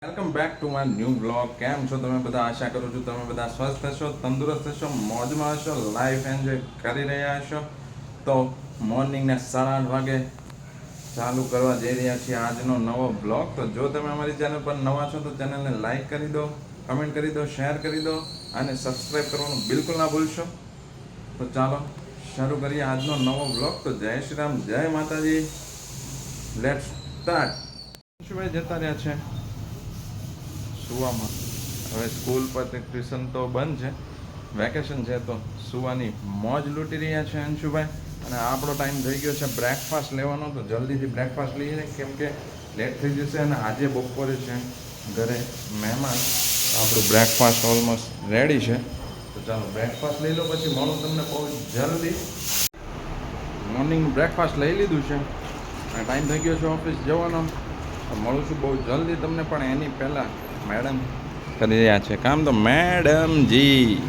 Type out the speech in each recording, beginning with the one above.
Welcome back to my new blog. કેમ છો તમે બધા? આશા કરું છું તમે બધા સ્વસ્થ હશો, તંદુરસ્ત હશો, મોજમાં હશો, લાઈફ એન્જોય કરી રહ્યા હશો. તો મોર્નિંગના 8:30 વાગે ચાલુ કરવા જઈ રહ્યા છીએ આજનો નવો બ્લોગ. તો જો તમે અમારી ચેનલ પર નવા છો તો ચેનલને લાઈક કરી દો, કમેન્ટ કરી દો, શેર કરી દો અને સબસ્ક્રાઈબ કરવાનું બિલકુલ ના ભૂલશો. તો ચાલો શરૂ કરીએ આજનો નવો બ્લોગ. તો જય શ્રી રામ, જય માતાજી. Let's start. શું ભાઈ જતા રહ્યા છે સુવામાં? હવે સ્કૂલ પર ટ્યુશન તો બંધ છે, વેકેશન છે, તો સુવાની મોજ લૂંટી રહ્યા છે અંશુભાઈ. અને આપણો ટાઈમ થઈ ગયો છે બ્રેકફાસ્ટ લેવાનો. તો જલ્દીથી બ્રેકફાસ્ટ લઈએ કેમ કે લેટ થઈ જશે. અને આજે બપોરે છે ઘરે મહેમાન. આપણું બ્રેકફાસ્ટ ઓલમોસ્ટ રેડી છે. તો ચાલો બ્રેકફાસ્ટ લઈ લો, પછી મળું તમને બહુ જલ્દી. મોર્નિંગ બ્રેકફાસ્ટ લઈ લીધું છે અને ટાઈમ થઈ ગયો છે ઓફિસ જવાનો. મળું છું બહુ જલ્દી તમને, પણ એની પહેલાં મેડમ કરી રહ્યા છે કામ. તો મેડમજી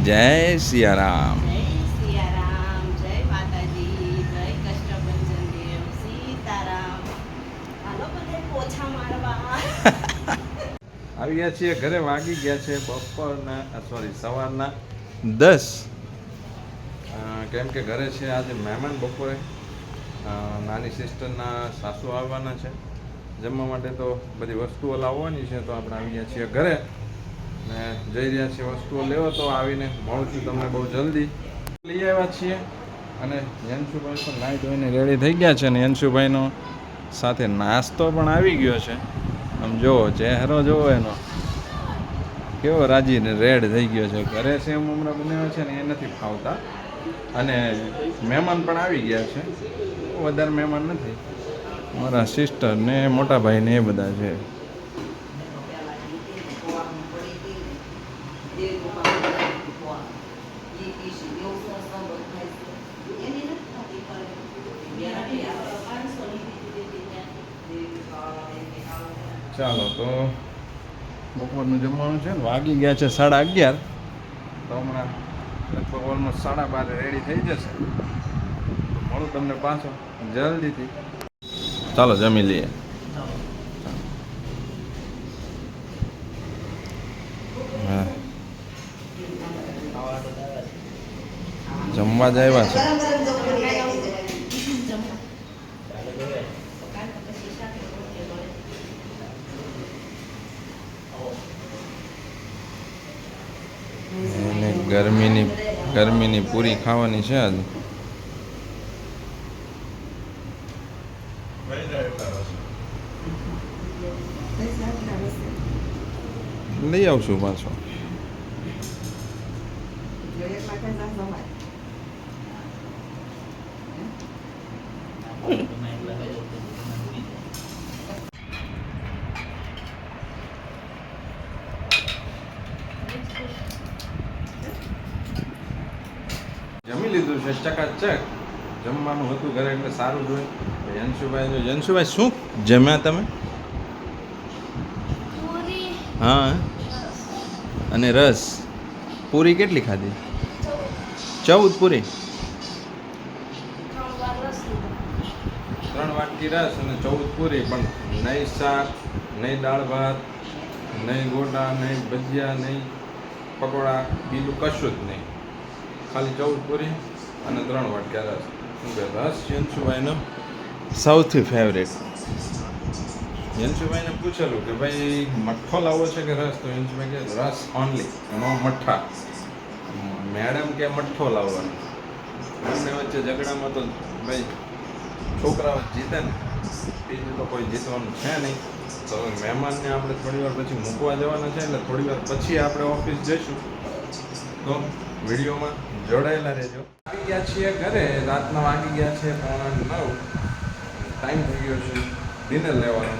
જય સિયારામ. આવી ગયા છીએ ઘરે. વાગી ગયા છે સવારના 10. કેમ કે ઘરે છે આજે મહેમાન. બપોરે નાની સિસ્ટરના સાસુ આવવાના છે જમવા માટે. તો બધી વસ્તુઓ લાવવાની છે. તો આપણે આવી ગયા છીએ ઘરે ને જઈ રહ્યા છીએ વસ્તુઓ લેવો. તો આવીને મળું છું તમને બહુ જલ્દી. લઈ આવ્યા છીએ અને યંશુભાઈ પણ નાહી ધોઈને રેડી થઈ ગયા છે. અને યંશુભાઈનો સાથે નાસ્તો પણ આવી ગયો છે. આમ જુઓ ચહેરો જુઓ એનો, કેવો રાજી ને રેડ થઈ ગયો છે. ઘરે સેવ મમરા બનાવ્યા છે ને એ નથી ખાવતા. અને મહેમાન પણ આવી ગયા છે. વધારે મહેમાન નથી, મારા સિસ્ટર ને મોટા ભાઈ ને એ બધા છે. ચાલો તો બપોરનું જમવાનું છે ને વાગી ગયા છે 11:30. તો હમણાં લગભગ ઓલમોસ્ટ 12:30 રેડી થઈ જશે. તો મળું તમને પાછો જલ્દીથી. ચાલો જમી લઈએ. હા, જમવા જ આવ્યા છે. એને ગરમીની પૂરી ખાવાની છે આજે. લઈ આવશું પાછો. જમી લીધું છે ચકાચક. જમવાનું હતું ઘરે એટલે સારું જોઈએ. યંશુભાઈ શું જમ્યા તમે? હા, અને રસ. પૂરી કેટલી ખાધી? 14 પૂરી. 3 વાટકી રસ અને 14 પૂરી. પણ નહીં શાક, નહીં દાળ ભાત, નહીં ગોટા, નહીં ભજીયા, નહીં પકોડા, બીજું કશું જ નહીં. ખાલી 14 પૂરી અને 3 વાટકા રસ. રસ યંશુભાઈનો સૌથી ફેવરેટ. યંશુભાઈને પૂછેલું કે ભાઈ મઠ્ઠો લાવવો છે કે રસ? તો યંશુભાઈ કે રસ ઓનલી, નો મઠ્ઠા. મેડમ કે મઠ્ઠો લાવવાનો. બંને વચ્ચે ઝઘડામાં તો ભાઈ છોકરાઓ જીતે ને, બીજું તો કોઈ જીતવાનું છે નહીં. તો મહેમાનને આપણે થોડી વાર પછી મૂકવા જવાના છે, એટલે થોડી વાર પછી આપણે ઓફિસ જઈશું. તો વિડીયોમાં જોડાયેલા રહેજો. આવી ગયા છીએ ઘરે. રાતના વાગી ગયા છે 9:15. ટાઈમ થઈ ગયો છે ડિનર લેવાનો.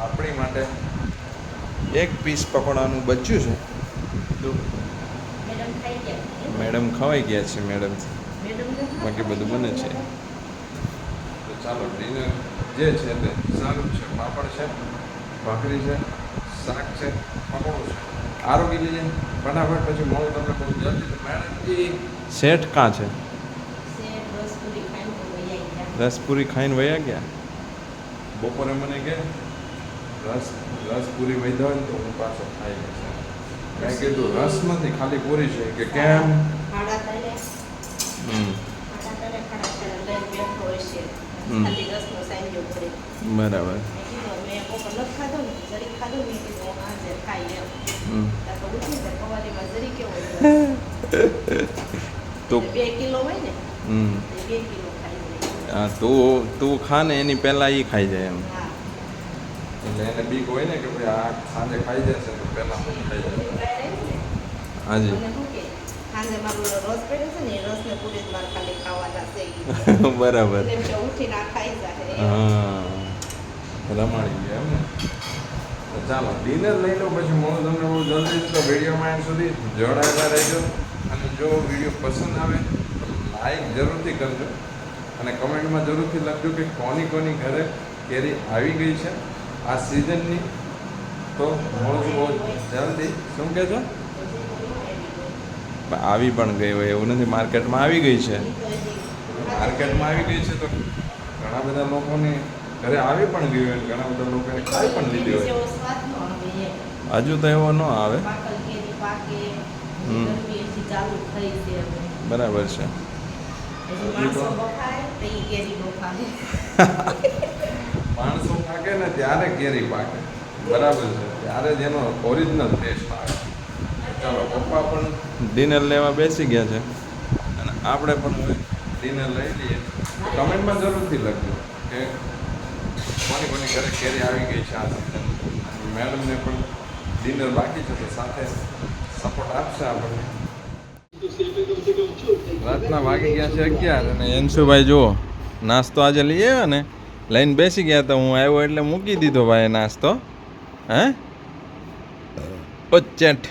આપણી માટે એક પીસ પકોડાનું બચ્યું છે. તો મેડમ ખવાઈ ગયા છે. મેડમથી બાકી બધું બને છે. તો ચાલો ડિનર જે છે તે સારું છે. પાપડ છે, ભાખરી છે, શાક છે, પકોડું છે. આરોગી લઈએ ફટાફટ, પછી મળું તમને બહુ જલ્દી. મેડમજી શેઠ કાં છે? રસ પૂરી ખાઈને વયા ગયા. બપોરે મને કે રસ રસ પૂરી વૈધા હોય ને તો હું પાછો ખાઈ ગયો. મેં કીધું રસ નથી, ખાલી પૂરી છે. કે કેમ? હમ બરાબર. તો હા, તું ખા ને એની પહેલા એ ખાઈ જાય એમ. એટલે એને બીક હોય ને કે ભાઈ આ સાંજે ખાઈ જશે તો પહેલા હું ખાઈ જાય. હાજી બરાબર. હા રમાડી ગયા એમ ને. તો ચાલો ડિનર લઈ લો, પછી હું તમને બહુ જલ્દી તો વિડીયોમાં એન્ડ સુધી જોડાયેલા રહેજો. અને જો વિડીયો પસંદ આવે તો લાઈક જરૂરથી કરજો અને કમેન્ટમાં જરૂરથી લખજો કે કોની ઘરે કેરી આવી ગઈ છે આ સિઝનની. તો મળશું બહુ જલ્દી. શું કહેજો? આવી પણ ગઈ હોય એવું નથી, માર્કેટમાં આવી ગઈ છે. માર્કેટમાં આવી ગઈ છે તો ઘણા બધા લોકોને ઘરે આવી પણ ગઈ હોય, ઘણા બધા લોકોને ખાઈ પણ લીધી હોય. હજુ તો એવો ન આવે. બરાબર છે. માણસો પાકે ને ત્યારે કેરી પાકે. બરાબર છે, ત્યારે જ એનો ઓરિજિનલ ટેસ્ટ આવે. ચાલો પપ્પા પણ ડિનર લેવા બેસી ગયા છે અને આપણે પણ હવે ડિનર લઈ લઈએ. કમેન્ટમાં જરૂરથી લખજો કે કોની ઘરે કેરી આવી ગઈ છે આ સિઝન. મેડમને પણ ડિનર બાકી છે તો સાથે સપોર્ટ આપશે આપણને. રાતના વાગી ગયા છે 11 અને અંશુભાઈ જુઓ નાસ્તો આજે લઈ આવ્યા ને, લઈને બેસી ગયા. તો હું આવ્યો એટલે મૂકી દીધો ભાઈ નાસ્તો. હે ચેટ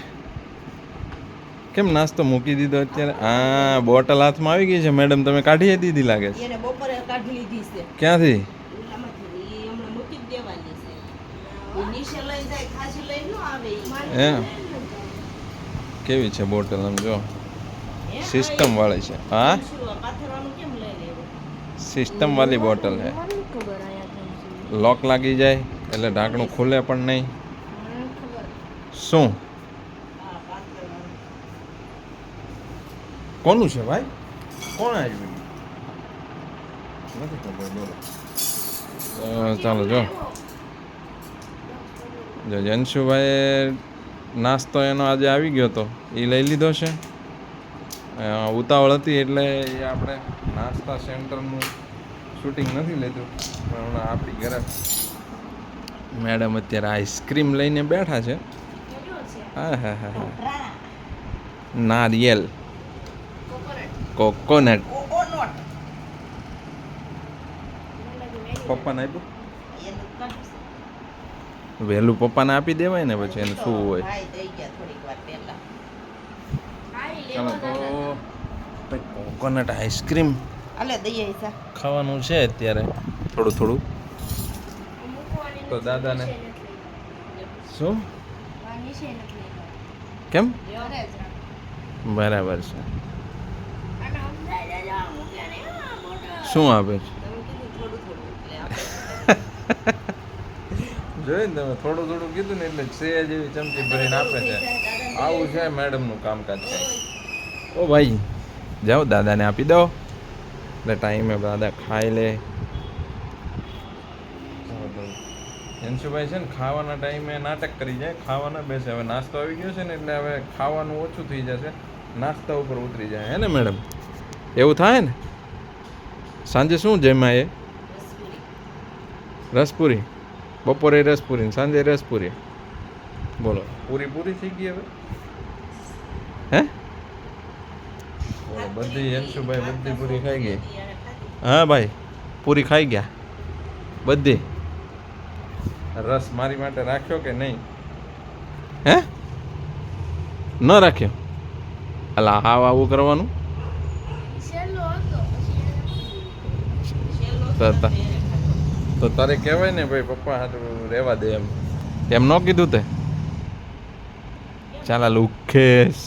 કેમ નાસ્તો મૂકી દીધો અત્યારે? હા બોટલ હાથમાં આવી ગઈ છે. મેડમ તમે કાઢી દીધી લાગે છે. ક્યાંથી? કેવી છે બોટલ? આમ જો સિસ્ટમ વાળી છે. હા સિસ્ટમ વાળી બોટલ છે. લોક લાગી જાય એટલે ઢાંકણું ખુલે પણ નહીં. શું કોનું છે ભાઈ? કોણ આવ્યું? નથી ખબર. બોલો. ચાલો જો જનશુભાઈ નાસ્તો એનો આજે આવી ગયો તો એ લઈ લીધો છે. ઉતાવળ હતી એટલે એ આપણે નાસ્તા સેન્ટરનું શૂટિંગ નથી લીધું. પણ હમણાં આપણી ઘરે મેડમ અત્યારે આઈસ્ક્રીમ લઈને બેઠા છે. હા હા હા હા નારિયેલ કોકોનટ. પપ્પાને આપ્યું? વહેલું પપ્પાને આપી દેવાય ને, પછી એને શું હોય. ચાલો તો કોકોનટ આઈસ્ક્રીમ ખાવાનું છે અત્યારે થોડું થોડું. તો દાદાને શું કેમ? બરાબર છે. શું આપે છે? જોયું ને તમે, થોડું થોડું કીધું ને એટલે સે જેવી ચમચી ભરીને આપે છે. આવું છે મેડમનું કામકાજ છે. ઓ ભાઈ જાઓ દાદાને આપી દો એટલે ટાઈમે દાદા ખાઈ લે. અંશુભાઈ છે ને ખાવાના ટાઈમે નાટક કરી જાય, ખાવાના બેસે. હવે નાસ્તો આવી ગયો છે ને એટલે હવે ખાવાનું ઓછું થઈ જશે, નાસ્તા ઉપર ઉતરી જાય. હે ને મેડમ? એવું થાય ને. સાંજે શું જમ્યા? એ રસપુરી. બપોરે રસપુરી, સાંજે રસપુરી. બોલો પૂરી પૂરી થઈ ગઈ હવે? હે બધી અંશુભાઈ બધી પૂરી ખાઈ ગઈ. હા ભાઈ પૂરી ખાઈ ગયા બધી. રસ મારી માટે રાખ્યો કે નહીં? હે ન રાખ્યો? અલા હાવ આવું કરવાનું? તો તારે કહેવાય ને ભાઈ પપ્પા હાથું રહેવા દે એમ. એમ ન કીધું તે? ચાલા લુખેશ.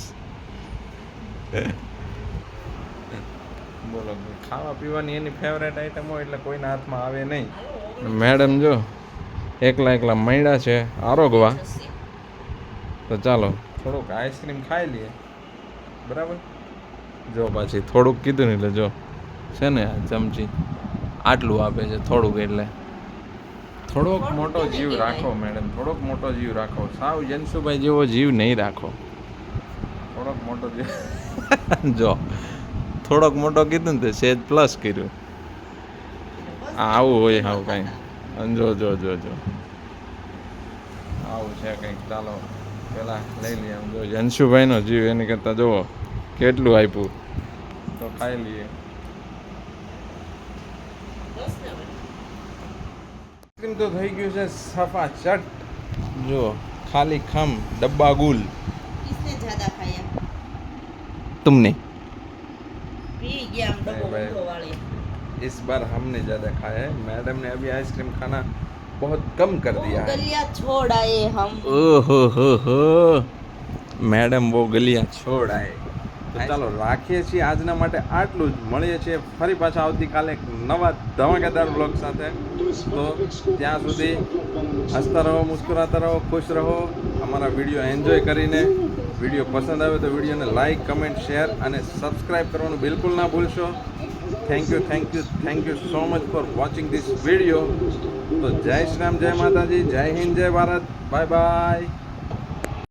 બોલો ખાવા પીવાની એની ફેવરેટ આઈટમ હોય એટલે કોઈના હાથમાં આવે નહીં. મેડમ જો એકલા એકલા મૈડા છે આરોગવા. તો ચાલો થોડુંક આઈસ્ક્રીમ ખાઈ લઈએ, બરાબર. જો પાછી થોડુંક કીધું ને એટલે જો છે ને આ ચમચી આટલું આપે છે થોડુંક, એટલે થોડોક મોટો જીવ રાખો મેડમ, થોડોક મોટો જીવ રાખો. સાવ જનસુભાઈ જેવો જીવ નહીં રાખો, થોડોક મોટો જીવ. જો થોડોક મોટો કીધું ને તે સેજ પ્લસ કર્યું. આવું હોય આવું કાંઈ. જો જો જો જો આવું છે કંઈક. ચાલો પેલા લઈ લઈએ. આમ જો જનશુભાઈનો જીવ એની કરતાં જુઓ કેટલું આપ્યું, તો ખાઈ લઈએ. આઈસ્ક્રીમ તો થઈ ગયું છે સફા ચટ. જો ખાલી ખમ ડબ્બા ગુલ. किसने ज्यादा खाया? तुमने पी गया हम डब्बो भाई। बंदो वाले। इस बार हमने ज़्यादा खाया है. मैडम ने अभी आइसक्रीम खाना बहुत कम कर दिया है. गलिया छोड़ आए हम। ओहो हो मैडम वो गलियां छोड़ आए. તો ચાલો રાખીએ છીએ આજના માટે આટલું જ. મળીએ છીએ ફરી પાછા આવતીકાલે એક નવા ધમાકેદાર બ્લોગ સાથે. તો ત્યાં સુધી હસતા રહો, મુસ્કુરાતા રહો, ખુશ રહો. અમારા વિડીયો એન્જોય કરીને વિડીયો પસંદ આવે તો વિડીયોને લાઈક, કમેન્ટ, શેર અને સબસ્ક્રાઈબ કરવાનું બિલકુલ ના ભૂલશો. Thank you so much for watching this video. તો જય શ્રી રામ, જય માતાજી, જય હિન્દ, જય ભારત. Bye bye.